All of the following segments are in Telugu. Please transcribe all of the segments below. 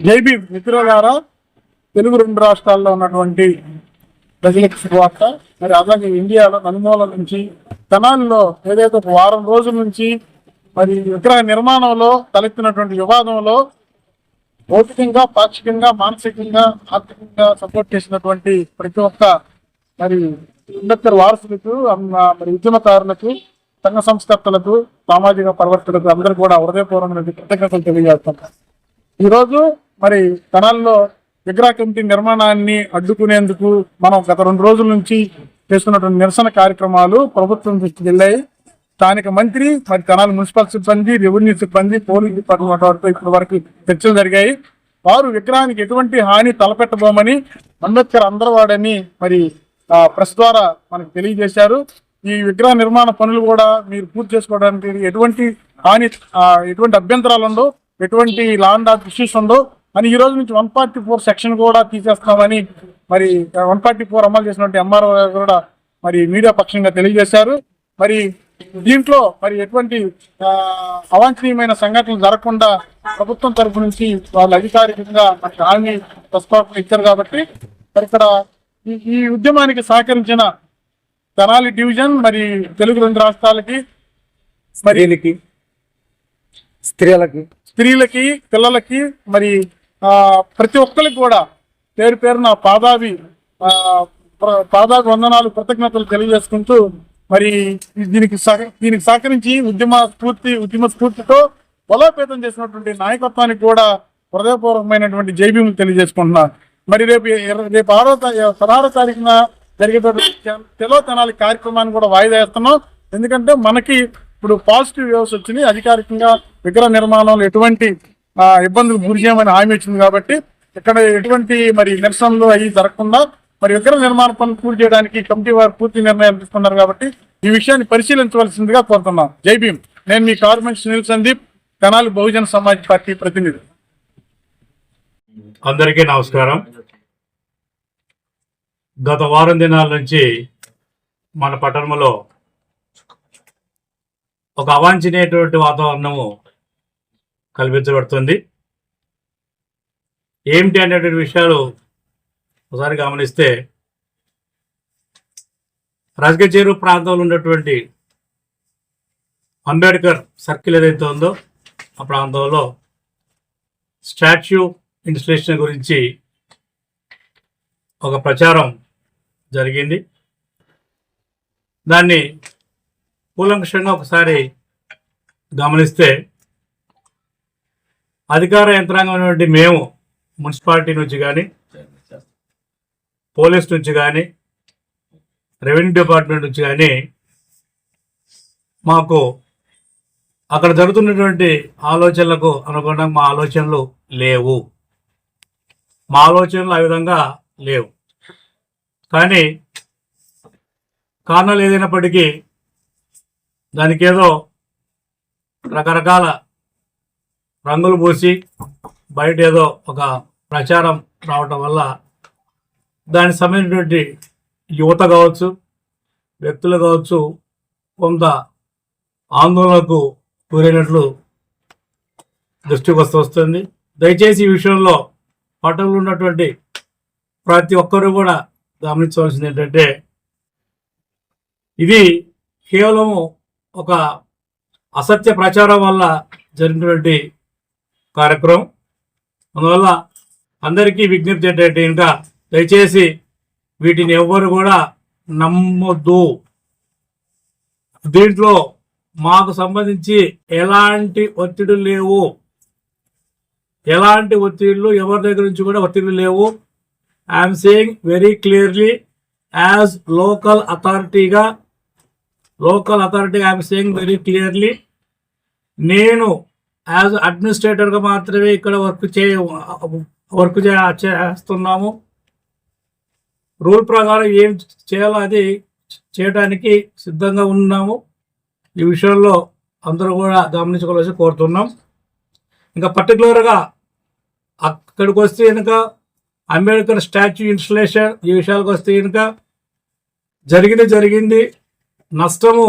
జైబీ మిత్రులారా, తెలుగు రెండు రాష్ట్రాల్లో ఉన్నటువంటి ప్రజలకు శుభవార్త. మరి అలాగే ఇండియాలో నలుమూలల నుంచి తెనాలిలో ఏదైతే ఒక వారం రోజుల నుంచి మరి విగ్రహ నిర్మాణంలో తలెత్తినటువంటి వివాదంలో భౌతికంగా, పాక్షికంగా, మానసికంగా, ఆర్థికంగా సపోర్ట్ చేసినటువంటి ప్రతి ఒక్క మరి అంబేద్కర్ వారసులకు, మరి ఉద్యమకారులకు, సంఘ సంస్కర్తలకు, సామాజిక పరివర్తనకు అందరూ కూడా హృదయపూర్వకమైన కృతజ్ఞతలు తెలియజేస్తున్నారు. ఈరోజు మరి తెనాలిలో విగ్రహ కమిటీ నిర్మాణాన్ని అడ్డుకునేందుకు మనం గత 2 రోజుల నుంచి చేస్తున్నటువంటి నిరసన కార్యక్రమాలు ప్రభుత్వం దృష్టికి వెళ్ళాయి. స్థానిక మంత్రి, మరి తెనాలి మున్సిపల్ సిబ్బంది, రెవెన్యూ సిబ్బంది, పోలీస్ డిపార్ట్మెంట్ వారితో ఇప్పటి వరకు చర్చలు జరిగాయి. వారు విగ్రహానికి ఎటువంటి హాని తలపెట్టబోమని అంబేద్కర్ అందరవాడని మరి ప్రెస్ ద్వారా మనకు తెలియజేశారు. ఈ విగ్రహ నిర్మాణ పనులు కూడా మీరు పూర్తి చేసుకోవడానికి ఎటువంటి అభ్యంతరాలు ఉండవు, ఎటువంటి లా అండ్ ఆర్డర్ ఇష్యూస్ ఉండవు అని ఈ రోజు నుంచి 144 సెక్షన్ కూడా తీసేస్తామని మరి 144 అమలు చేసినటువంటి ఎంఆర్ఓ కూడా మరి మీడియా పక్షంగా తెలియజేశారు. మరి దీంట్లో మరి ఎటువంటి అవాంఛనీయమైన సంఘటనలు జరగకుండా ప్రభుత్వం తరఫు నుంచి వాళ్ళు అధికారికంగా మనకి హామీ ప్రస్తావన ఇచ్చారు. కాబట్టి మరి ఇక్కడ ఈ ఉద్యమానికి సహకరించిన తెనాలి డివిజన్, మరి తెలుగు 2 రాష్ట్రాలకి, మరి స్త్రీలకి, పిల్లలకి, మరి ప్రతి ఒక్కరికి కూడా పేరు పేరున పాదాభి వందనాలు, కృతజ్ఞతలు తెలియజేసుకుంటూ మరి దీనికి సహకరించి ఉద్యమ స్ఫూర్తితో బలోపేతం చేసినటువంటి నాయకత్వానికి కూడా హృదయపూర్వకమైనటువంటి జైభీములు తెలియజేసుకుంటున్నారు. మరి రేపు 16వ తారీఖున జరిగేటటువంటి తెలో తెనాలి కార్యక్రమాన్ని కూడా వాయిదా వేస్తున్నాం. ఎందుకంటే మనకి ఇప్పుడు పాజిటివ్ వేవ్స్ వచ్చినాయి. అధికారికంగా విగ్రహ నిర్మాణంలో ఎటువంటి ఇబ్బందులు గురి చేయమని హామీ వచ్చింది. కాబట్టి ఇక్కడ ఎటువంటి మరి నిరసనలు అవి జరగకుండా మరి విగ్రహ నిర్మాణ పనులు పూర్తి చేయడానికి కమిటీ వారు పూర్తి నిర్ణయాలు తీసుకున్నారు. కాబట్టి ఈ విషయాన్ని పరిశీలించవలసిందిగా కోరుతున్నాం. జై భీమ్. నేను మీ కార్మెంట్ సునీల్ సందీప్, తెనాలి బహుజన సమాజ్ పార్టీ ప్రతినిధి. అందరికీ నమస్కారం. గత వారం దినాల నుంచి మన పట్టణంలో ఒక అవాంఛనీయటువంటి వాతావరణము కల్పించబడుతుంది. ఏమిటి అనేటువంటి విషయాలు ఒకసారి గమనిస్తే, రాజకీయ చెరువు ప్రాంతంలో ఉన్నటువంటి అంబేద్కర్ సర్కిల్ ఏదైతే ఉందో ఆ ప్రాంతంలో స్టాచ్యూ ఇన్స్టలేషన్ గురించి ఒక ప్రచారం జరిగింది. దాన్ని కూలంకషంగా ఒకసారి గమనిస్తే, అధికార యంత్రాంగం మేము మున్సిపాలిటీ నుంచి కానీ, పోలీస్ నుంచి కానీ, రెవెన్యూ డిపార్ట్మెంట్ నుంచి కానీ మాకు అక్కడ జరుగుతున్నటువంటి ఆలోచనలకు అనుగుణంగా మా ఆలోచనలు లేవు. మా ఆలోచనలు ఆ విధంగా లేవు. కానీ కారణాలు ఏదైనప్పటికీ దానికి ఏదో రకరకాల రంగులు పూసి బయట ఏదో ఒక ప్రచారం రావటం వల్ల దానికి సంబంధించినటువంటి యువత కావచ్చు, వ్యక్తులు కావచ్చు, కొంత ఆందోళనకు గురైనట్లు దృష్టికి వస్తుంది. దయచేసి ఈ విషయంలో పట్టణంలో ఉన్నటువంటి ప్రతి ఒక్కరూ కూడా గమనించవలసింది ఏంటంటే, ఇది కేవలము ఒక అసత్య ప్రచారం వల్ల జరిగినటువంటి కార్యక్రమం. అందువల్ల అందరికీ విజ్ఞప్తి ఏంటంటే, ఇంకా దయచేసి వీటిని ఎవ్వరు కూడా నమ్మొద్దు. దీంట్లో మాకు సంబంధించి ఎలాంటి ఒత్తిడులు లేవు, ఎలాంటి ఒత్తిళ్లు ఎవరి దగ్గర నుంచి కూడా ఒత్తిళ్లు లేవు. I'm saying very clearly as local అథారిటీగా ఐఎమ్ సేయింగ్ వెరీ క్లియర్లీ, నేను యాజ్ అడ్మినిస్ట్రేటర్గా మాత్రమే ఇక్కడ వర్క్ చేస్తున్నాము. రూల్ ప్రకారం ఏం చేయాలో అది చేయడానికి సిద్ధంగా ఉన్నాము. ఈ విషయంలో అందరూ కూడా గమనించుకోవాల్సి కోరుతున్నాం. ఇంకా పర్టికులర్గా అక్కడికి వస్తే కనుక అంబేద్కర్ స్టాచ్యూ ఇన్స్టలేషన్ ఈ విషయాలకు వస్తే కనుక జరిగింది నష్టము.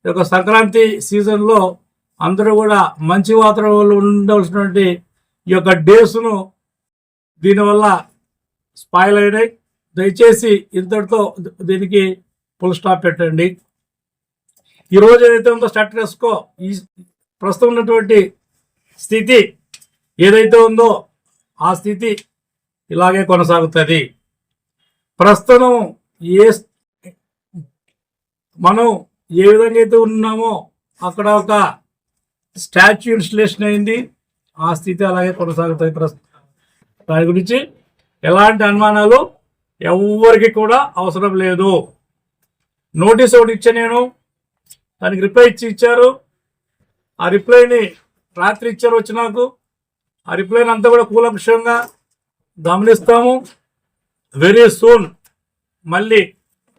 ఈ యొక్క సంక్రాంతి సీజన్లో అందరూ కూడా మంచి వాతావరణంలో ఉండవలసినటువంటి ఈ యొక్క డేస్ను దీనివల్ల స్పాయిల్ అయినాయి. దయచేసి ఇంతటితో దీనికి ఫుల్ స్టాప్ పెట్టండి. ఈరోజు ఏదైతే ఉందో స్టాటస్ కో, ఈ ప్రస్తుతం ఉన్నటువంటి స్థితి ఏదైతే ఉందో ఆ స్థితి ఇలాగే కొనసాగుతుంది. ప్రస్తుతం మనం ఏ విధంగా అయితే ఉన్నామో అక్కడ ఒక స్టాచ్యూ ఇన్స్టలేషన్ అయింది, ఆ స్థితి అలాగే కొనసాగుతుంది. దాని గురించి ఎలాంటి అనుమానాలు ఎవరికి కూడా అవసరం లేదు. నోటీస్ ఒకటి ఇచ్చా నేను, దానికి రిప్లై ఇచ్చారు. ఆ రిప్లైని రాత్రి ఇచ్చారు వచ్చి నాకు. ఆ రిప్లైని అంతా కూడా కూలంకషంగా గమనిస్తాము. వెరీ సూన్ మళ్ళీ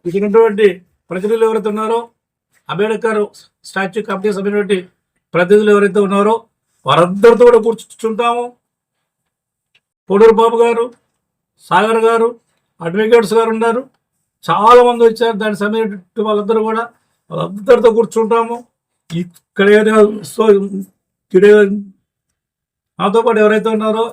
ఇచ్చినటువంటి ప్రతినిధులు ఎవరైతే ఉన్నారో, అంబేద్కర్ స్టాచ్యూ కమిటీ సభ్యులటువంటి ప్రతినిధులు ఎవరైతే ఉన్నారో వారందరితో కూడా కూర్చుంటాము. కోడూరు బాబు గారు, సాగర్ గారు, అడ్వకేట్స్ గారు ఉన్నారు, చాలా మంది వచ్చారు. దాని సమయం వాళ్ళందరూ కూడా వాళ్ళందరితో కూర్చుంటాము. ఇక్కడ సో నాతో పాటు ఎవరైతే ఉన్నారో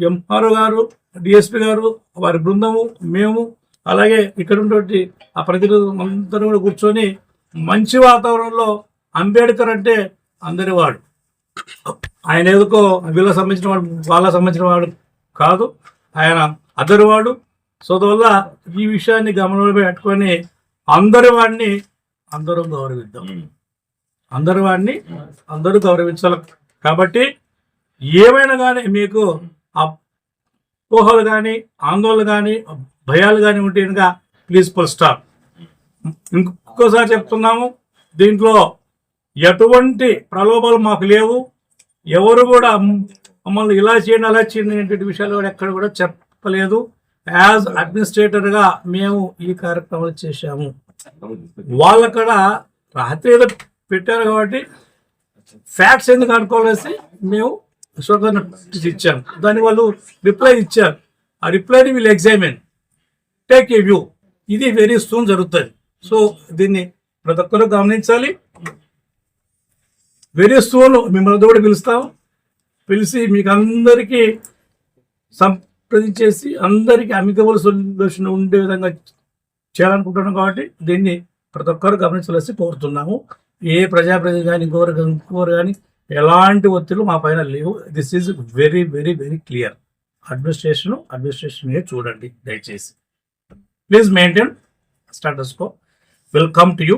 ఎంఆర్ఓ గారు, డిఎస్పి గారు, వారి బృందము, మేము, అలాగే ఇక్కడ ఉన్నటువంటి ఆ ప్రతినిధులు అందరూ కూడా కూర్చొని మంచి వాతావరణంలో, అంబేద్కర్ అంటే అందరి వాడు, ఆయన ఏదో వీళ్ళకి సంబంధించిన వాడు వాళ్ళకి సంబంధించిన వాడు కాదు, ఆయన అందరి వాడు. సో అందువల్ల ఈ విషయాన్ని గమనంలో పెట్టుకొని అందరి వాడిని అందరూ గౌరవిద్దాం, అందరి వాడిని అందరూ గౌరవించాలి. కాబట్టి ఏమైనా కానీ మీకు అపోహలు కానీ, ఆందోళన కానీ, భయాలు కానీ ఉంటే కనుక ప్లీజ్ ఫుల్ స్టాప్. ఇంకోసారి చెప్తున్నాము, దీంట్లో ఎటువంటి ప్రలోభాలు మాకు లేవు. ఎవరు కూడా మమ్మల్ని ఇలా చేయండి అలా చేయండి అనేటువంటి విషయాలు కూడా ఎక్కడ కూడా చెప్పలేదు. యాజ్ అడ్మినిస్ట్రేటర్గా మేము ఈ కార్యక్రమాలు చేశాము. వాళ్ళక్కడ రాత్రి ఏదో పెట్టారు కాబట్టి ఫ్యాక్ట్స్ ఎందుకు అనుకోవాల్సి మేము ఇచ్చాము. దాన్ని వాళ్ళు రిప్లై ఇచ్చారు. ఆ రిప్లైని వీళ్ళు ఎగ్జామిన్, టేక్ ఏ వ్యూ. ఇది వెరీ సూన్ జరుగుతుంది. సో దీన్ని ప్రతి ఒక్కరూ గమనించాలి. వెరీ సూన్ మిమ్మల్ని కూడా పిలిచి మీకు అందరికీ సంప్రదించేసి అందరికీ అమికబుల్ సొల్యూషన్ ఉండే విధంగా చేయాలనుకుంటున్నాం. కాబట్టి దీన్ని ప్రతి ఒక్కరు గమనించవలసి కోరుతున్నాము. ఏ ప్రజాప్రతినిధి కానీ ఇంకోరు కానీ ఎలాంటి ఒత్తిళ్లు మా పైన లేవు. This is very very very clear. Administration చూడండి దయచేసి. Please maintain status co. Will come to you.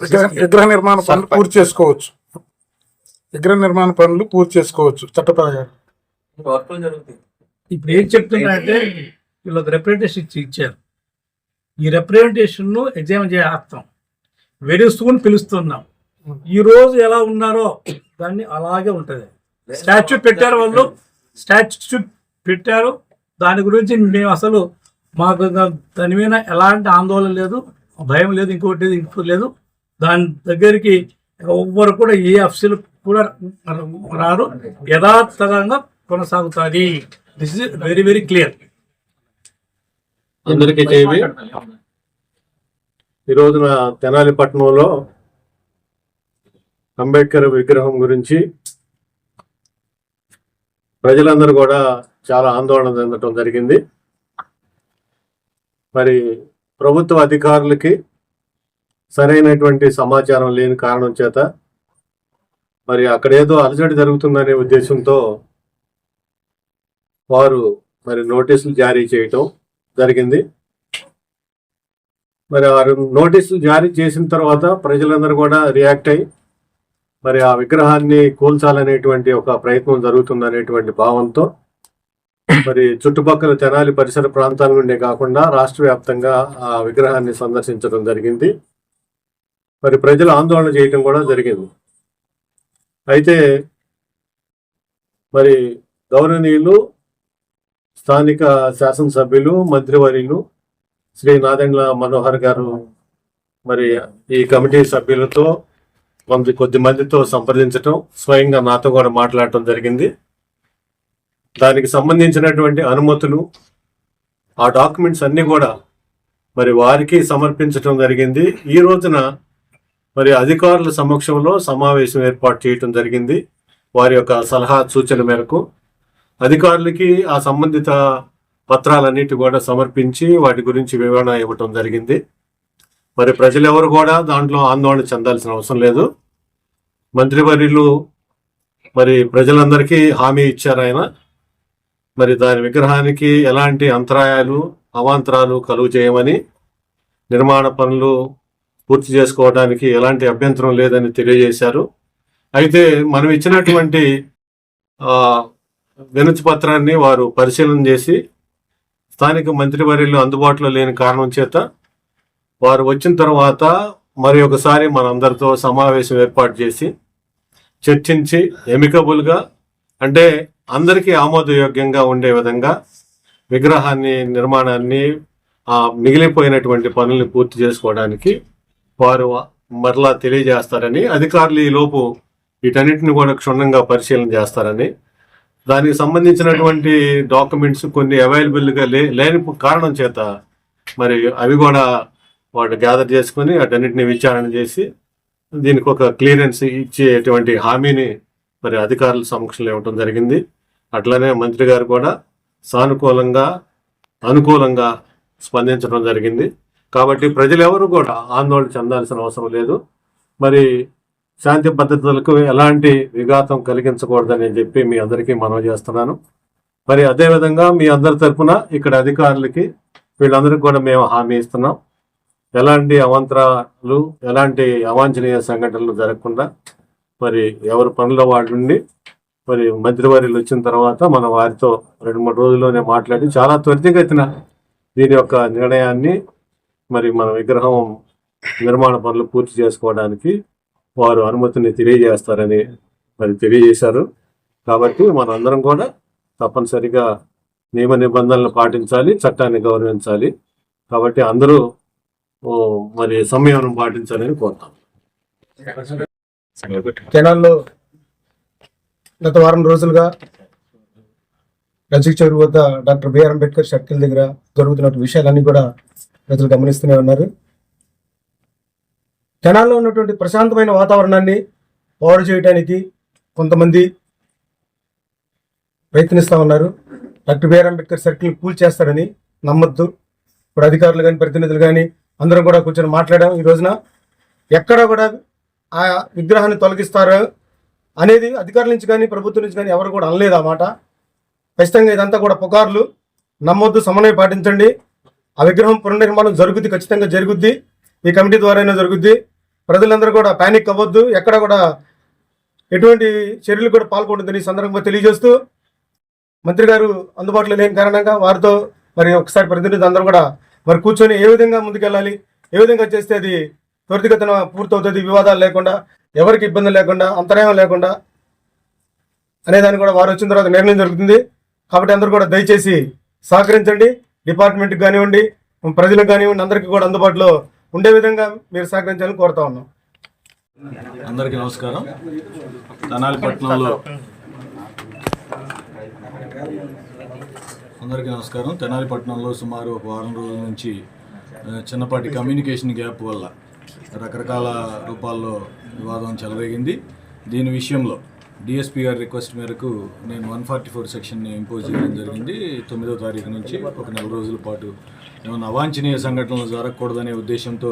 విగ్రహ నిర్మాణ పనులు పూర్తి చేసుకోవచ్చు. చట్టపరంగా ఇప్పుడు ఏం చెప్తున్నారంటే వీళ్ళు ఒక రిప్రజెంటేషన్ ఇచ్చారు. ఈ రిప్రజెంటేషన్ ను ఎగ్జామ్ చేస్తాం. వెరీ సూన్ పిలుస్తున్నాం. ఈ రోజు ఎలా ఉన్నారో దాన్ని అలాగే ఉంటది. స్టాచ్యూ పెట్టారు, వాళ్ళు స్టాచ్యూ పెట్టారు. దాని గురించి మేము అసలు మాకు దాని మీద ఎలాంటి ఆందోళన లేదు, భయం లేదు, ఇంకోటి లేదు. దాని దగ్గరికి ఎవ్వరు కూడా ఏ అఫ్సీలు కూడా రారు. యథాతథంగా కొనసాగుతుంది. This is very very clear. అందరికీ జైవి. ఈ రోజున తెనాలి పట్టణంలో అంబేద్కర్ విగ్రహం గురించి ప్రజలందరూ కూడా చాలా ఆందోళన చెందడం జరిగింది. మరి ప్రభుత్వ అధికారులకి సరైనటువంటి సమాచారం లేని కారణం చేత మరి అక్కడ ఏదో అలజడి జరుగుతుందనే ఉద్దేశంతో వారు మరి నోటీసులు జారీ చేయటం జరిగింది. మరి ఆ నోటీసులు జారీ చేసిన తర్వాత ప్రజలందరూ కూడా రియాక్ట్ అయ్యి మరి ఆ విగ్రహాన్ని కూల్చాలనేటువంటి ఒక ప్రయత్నం జరుగుతుందనేటువంటి భావంతో మరి చుట్టుపక్కల తెనాలి పరిసర ప్రాంతాల నుండే కాకుండా రాష్ట్ర వ్యాప్తంగా ఆ విగ్రహాన్ని సందర్శించడం జరిగింది. మరి ప్రజలు ఆందోళన చేయటం కూడా జరిగింది. అయితే మరి గౌరవనీయులు స్థానిక శాసనసభ్యులు, మంత్రివర్యులు శ్రీ నాదెండ్ల మనోహర్ గారు మరి ఈ కమిటీ సభ్యులతో కొద్ది మందితో సంప్రదించటం, స్వయంగా నాతో కూడా మాట్లాడటం జరిగింది. దానికి సంబంధించినటువంటి అనుమతులు, ఆ డాక్యుమెంట్స్ అన్ని కూడా మరి వారికి సమర్పించటం జరిగింది. ఈ రోజున మరి అధికారుల సమక్షంలో సమావేశం ఏర్పాటు చేయటం జరిగింది. వారి యొక్క సలహా సూచన మేరకు అధికారులకి ఆ సంబంధిత పత్రాలన్నిటి కూడా సమర్పించి వాటి గురించి వివరణ ఇవ్వటం జరిగింది. మరి ప్రజలెవరు కూడా దాంట్లో ఆందోళన చెందాల్సిన అవసరం లేదు. మంత్రివర్యులు మరి ప్రజలందరికీ హామీ ఇచ్చారు ఆయన. మరి దాని విగ్రహానికి ఎలాంటి అంతరాయాలు అవాంతరాలు కలుగు చేయమని, నిర్మాణ పనులు పూర్తి చేసుకోవడానికి ఎలాంటి అభ్యంతరం లేదని తెలియజేశారు. అయితే మనం ఇచ్చినటువంటి వినతి పత్రాన్ని వారు పరిశీలన చేసి స్థానిక మంత్రివర్యులు అందుబాటులో లేని కారణం చేత వారు వచ్చిన తర్వాత మరి ఒకసారి మనందరితో సమావేశం ఏర్పాటు చేసి చర్చించి ఎమికబుల్గా, అంటే అందరికీ ఆమోదయోగ్యంగా ఉండే విధంగా విగ్రహాన్ని నిర్మాణాన్ని మిగిలిపోయినటువంటి పనుల్ని పూర్తి చేసుకోవడానికి వారు మరలా తెలియజేస్తారని, అధికారులు ఈ లోపు వీటన్నిటిని కూడా క్షుణ్ణంగా పరిశీలన చేస్తారని, దానికి సంబంధించినటువంటి డాక్యుమెంట్స్ కొన్ని అవైలబుల్గా లేని కారణం చేత మరి అవి కూడా వాడు గ్యాదర్ చేసుకొని వాటన్నిటిని విచారణ చేసి దీనికి ఒక క్లియరెన్స్ ఇచ్చేటువంటి హామీని మరి అధికారుల సమక్షంలో ఇవ్వడం జరిగింది. అట్లనే మంత్రి గారు కూడా సానుకూలంగా అనుకూలంగా స్పందించడం జరిగింది. కాబట్టి ప్రజలెవరూ కూడా ఆందోళన చెందాల్సిన అవసరం లేదు. మరి శాంతి భద్రతలకు ఎలాంటి విఘాతం కలిగించకూడదని చెప్పి మీ అందరికీ మనవి చేస్తున్నాను. మరి అదేవిధంగా మీ అందరి తరఫున ఇక్కడ అధికారులకి వీళ్ళందరికీ కూడా మేము హామీ ఇస్తున్నాం. ఎలాంటి అవాంతరాలు ఎలాంటి అవాంఛనీయ సంఘటనలు జరగకుండా మరి ఎవరి పనుల వాళ్ళుండి మరి మంత్రివర్యులు వచ్చిన తర్వాత మనం వారితో 2-3 రోజుల్లోనే మాట్లాడి చాలా త్వరితగతిన దీని యొక్క నిర్ణయాన్ని మరి మన విగ్రహం నిర్మాణ పనులు పూర్తి చేసుకోవడానికి వారు అనుమతిని తెలియజేస్తారని మరి తెలియజేశారు. కాబట్టి మనందరం కూడా తప్పనిసరిగా నియమ నిబంధనలు పాటించాలి, చట్టాన్ని గౌరవించాలి. కాబట్టి అందరూ మరి సంయమనం పాటించాలని కోరుతాం. కెనాల్లో గత వారం రోజులుగా రజక్ చెరువు వద్ద డాక్టర్ బిఆర్ అంబేద్కర్ సర్కిల్ దగ్గర జరుగుతున్న విషయాలన్నీ కూడా ప్రజలు గమనిస్తూనే ఉన్నారు. కెనాల్లో ఉన్నటువంటి ప్రశాంతమైన వాతావరణాన్ని పాడు చేయడానికి కొంతమంది ప్రయత్నిస్తూ ఉన్నారు. డాక్టర్ బిఆర్ అంబేద్కర్ సర్కిల్ కూల్ చేస్తారని నమ్మొద్దు. ఇప్పుడు అధికారులు కానీ ప్రతినిధులు కానీ అందరం కూడా కూర్చొని మాట్లాడాం. ఈ రోజున ఎక్కడ కూడా ఆ విగ్రహాన్ని తొలగిస్తారు అనేది అధికారుల నుంచి కానీ ప్రభుత్వం నుంచి కానీ ఎవరు కూడా అనలేదు. ఆ మాట ఖచ్చితంగా ఇదంతా కూడా పుకార్లు, నమ్మొద్దు, సమన్వయం పాటించండి. ఆ విగ్రహం పునర్నిర్మాణం జరుగుద్ది, ఖచ్చితంగా జరుగుద్ది. ఈ కమిటీ ద్వారానే జరుగుద్ది. ప్రజలందరూ కూడా ప్యానిక్ అవ్వద్దు, ఎక్కడ కూడా ఎటువంటి చర్యలు కూడా పాల్గొంటుందని ఈ సందర్భంగా తెలియజేస్తూ, మంత్రి గారు అందుబాటులో లేని కారణంగా వారితో మరి ఒకసారి ప్రతినిధులు అందరూ కూడా మరి కూర్చొని ఏ విధంగా ముందుకెళ్ళాలి, ఏ విధంగా చేస్తే అది త్వరితగతిన పూర్తవుతుంది, వివాదాలు లేకుండా, ఎవరికి ఇబ్బంది లేకుండా, అంతరాయం లేకుండా అనేదాన్ని కూడా వారు వచ్చిన తర్వాత నిర్ణయం జరుగుతుంది. కాబట్టి అందరూ కూడా దయచేసి సహకరించండి. డిపార్ట్మెంట్కి కానివ్వండి, ప్రజలకు కానివ్వండి, అందరికీ కూడా అందుబాటులో ఉండే విధంగా మీరు సహకరించాలని కోరుతా ఉన్నాం. అందరికీ నమస్కారం. తెనాలి పట్టణంలో తెనాలి పట్టణంలో సుమారు ఒక వారం రోజుల నుంచి చిన్నపాటి కమ్యూనికేషన్ గ్యాప్ వల్ల రకరకాల రూపాల్లో వివాదం చెలరేగింది. దీని విషయంలో డిఎస్పీ గారి రిక్వెస్ట్ మేరకు నేను 144 సెక్షన్ని ఇంపోజ్ చేయడం జరిగింది. 9వ తారీఖు నుంచి ఒక 4 రోజుల పాటు ఏమైనా అవాంఛనీయ సంఘటనలు జరగకూడదనే ఉద్దేశంతో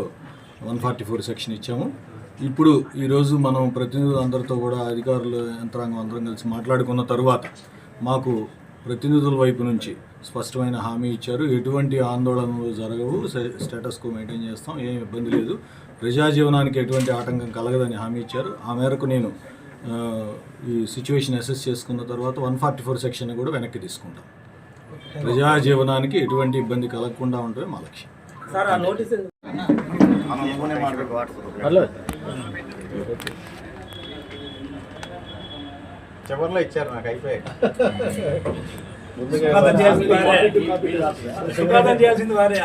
144 సెక్షన్ ఇచ్చాము. ఇప్పుడు ఈరోజు మనం ప్రతినిధులు అందరితో కూడా అధికారులు యంత్రాంగం అందరం కలిసి మాట్లాడుకున్న తరువాత మాకు ప్రతినిధుల వైపు నుంచి స్పష్టమైన హామీ ఇచ్చారు. ఎటువంటి ఆందోళనలు జరగవు, స్టేటస్ కో మెయింటైన్ చేస్తాం, ఏం ఇబ్బంది లేదు, ప్రజాజీవనానికి ఎటువంటి ఆటంకం కలగదని హామీ ఇచ్చారు. ఆ మేరకు నేను ఈ సిచ్యువేషన్ అసెస్ చేసుకున్న తర్వాత 144 సెక్షన్ కూడా వెనక్కి తీసుకుంటాం. ప్రజాజీవనానికి ఎటువంటి ఇబ్బంది కలగకుండా ఉండటమే మా లక్ష్యం. చివరిలో ఇచ్చారు, నాకు అయిపోయాయి. చేయాల్సింది వారే.